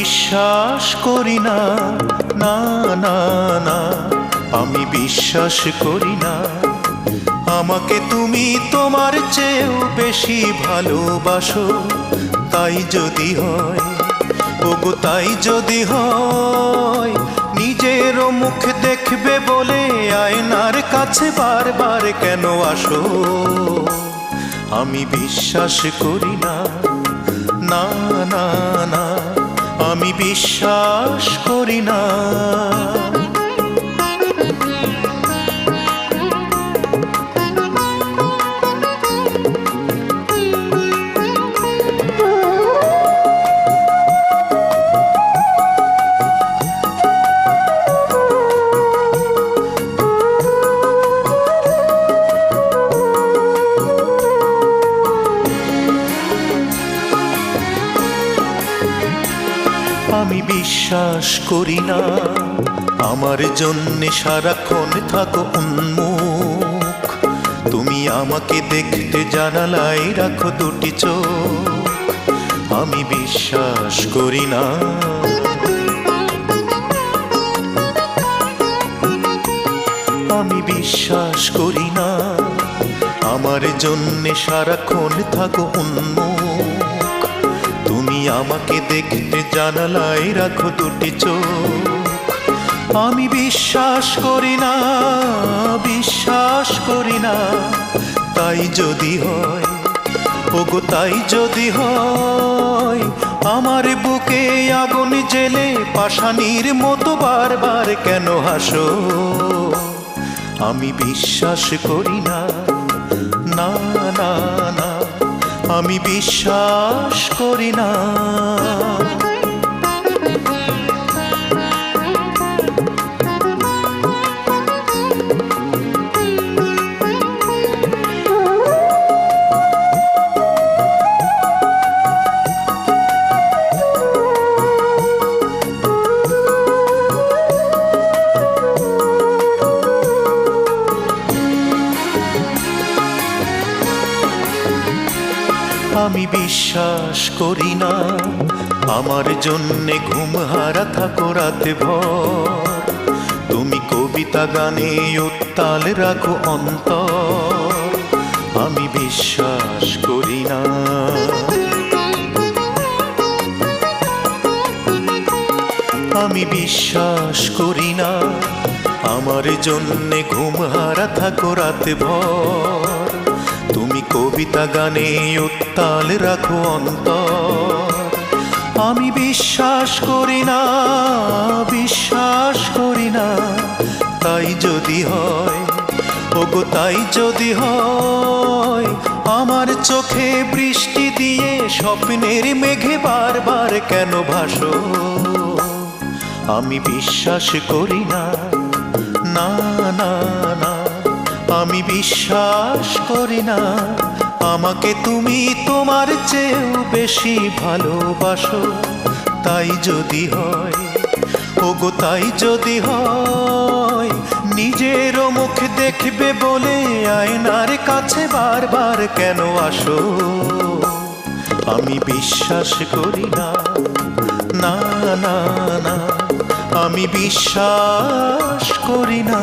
বিশ্বাস করি না, না না না, আমি বিশ্বাস করি না। আমাকে তুমি তোমার চেয়েও বেশি ভালোবাসো। তাই যদি হয়, ওগো তাই যদি হয়, নিজেরও মুখ দেখবে বলে আয়নার কাছে বারবার কেন আসো? আমি বিশ্বাস করি না, না না না, আমি বিশ্বাস করি না। আমি বিশ্বাস করি না আমার জন্যে সারাক্ষণ থাকো উন্মুখ। তুমি আমাকে দেখতে জানালায় রাখো দুটি চোখ। আমি বিশ্বাস করি না, আমি বিশ্বাস করি না আমার জন্যে সারাক্ষণ থাকো উন্মুখ। তুমি আমাকে দেখতে জানালায় রাখো দুটি চোখ। আমি বিশ্বাস করি না, বিশ্বাস করি না। তাই যদি হয়, ওগো তাই যদি হয়, আমার বুকে আগুন জেলে পাষাণীর মতো বারবার কেন হাসো? আমি বিশ্বাস করি না, না না না, আমি বিশ্বাস করি না। আমি বিশ্বাস করি না আমার জন্যে ঘুম হারা থাকো রাতে ভর। তুমি কবিতা গানে উত্তাল রাখো অন্তর। আমি বিশ্বাস করি না, আমি বিশ্বাস করি না আমার জন্যে ঘুম হারা থাকো রাতে ভর। তুমি কবিতা গানে উত্তাল রাখো অন্তর। আমি বিশ্বাস করি না, বিশ্বাস করি না। তাই যদি হয়, ওগো তাই যদি হয়, আমার চোখে বৃষ্টি দিয়ে স্বপ্নের মেঘে বারবার কেন ভাসো? আমি বিশ্বাস করি না, না না না, আমি বিশ্বাস করি না আমাকে তুমি তোমার চেয়েও বেশি ভালোবাসো। তাই যদি হয়, ওগো তাই যদি হয়, নিজেরও মুখ দেখবে বলে আয়নার কাছে বারবার কেন আসো? আমি বিশ্বাস করি না, না না না, আমি বিশ্বাস করি না।